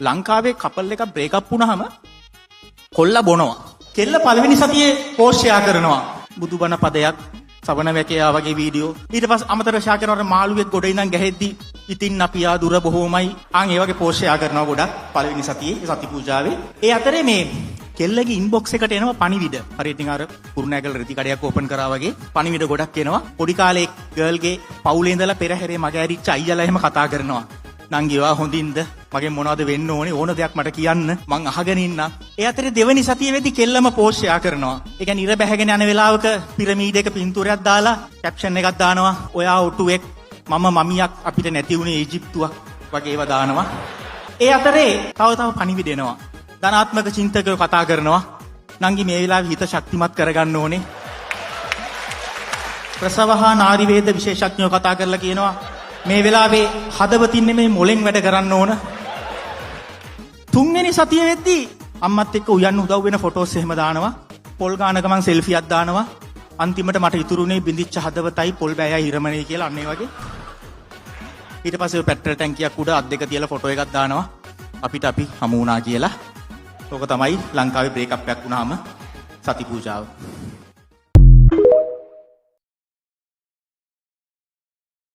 ලංකාවේ කපල් එකක් break up වුණාම කොල්ලා බොනවා. කෙල්ල පළවෙනි සතියේ පෝස්ට් ෂෙයා කරනවා. බුදුබණ පදයක්, සවන වැකියා වගේ වීඩියෝ. ඊට පස්සේ අමතර ෂෙයා කරනකොට මාළුවෙක් ගොඩ ඉඳන් ගැහෙද්දි ඉතින් අපි ආ දුර බොහොමයි. ඒ වගේ පෝස්ට් ෂෙයා කරනවා ගොඩක් පළවෙනි සතියේ සති පූජාවේ. ඒ අතරේ මේ කෙල්ලගේ ඉන්බොක්ස් එකට එනවා පණිවිඩ. හරියට නිකන් අර කුරුණෑගල රෙදි කඩයක් ඕපන් කරා වගේ පණිවිඩ ගොඩක් එනවා. පොඩි කාලේ ගර්ල්ගේ පවුලේ ඉඳලා පෙරහැරේ මගේ ඇරිච්ච අයියලා එහෙම කතා කරනවා. නංගිවා හොඳින්ද? මගෙන් මොනවද වෙන්න ඕනේ? ඕන දෙයක් මට කියන්න. මං අහගෙන ඉන්නම්. ඒ අතරේ දෙවෙනි සතියේ වෙද්දි කෙල්ලම පෝස්ට් ෂෙයා කරනවා. ඒ කියන්නේ ඉර බැහැගෙන යන වෙලාවක පිරමීඩයක පින්තූරයක් දාලා කැප්ෂන් එකක් දානවා. ඔයා ඔටුවෙක්, මම මමියක්, අපිට නැති වුණේ ඊජිප්තුවක් වගේ ඒවා දානවා. ඒ අතරේ තව පණිවිඩ එනවා. ධනාත්මක චින්තකයෝ කතා කරනවා. නංගි මේ වෙලාවේ හිත ශක්තිමත් කරගන්න ඕනේ. ප්‍රසවහා නාරි වේද විශේෂඥයෝ කතා කරලා කියනවා මේ වෙලාවේ හදවතින් නෙමෙයි මොලෙන් වැඩ කරන්න ඕන. තුන්වෙනි සතිය වෙද්දී අම්මත් එක්ක උයන්න උදව් වෙන ෆොටෝස් එහෙම දානවා. පොල් ගාන ගමන් සෙල්ෆියක් දානවා. අන්තිමට මට ඉතුරුනේ බින්දිච්ච හදවතයි පොල් බෑයයි හිරමනේ කියලා අන්න ඒ වගේ. ඊට පස්සේ පෙට්‍රල් ටැංකියක් උඩ අත් දෙක තියලා ෆොටෝ එකක් දානවා. අපිට අපි හමු වුණා කියලා. ඕක තමයි ලංකාවේ බ්‍රේක් අප් එකක් වුණාම සති පූජාව.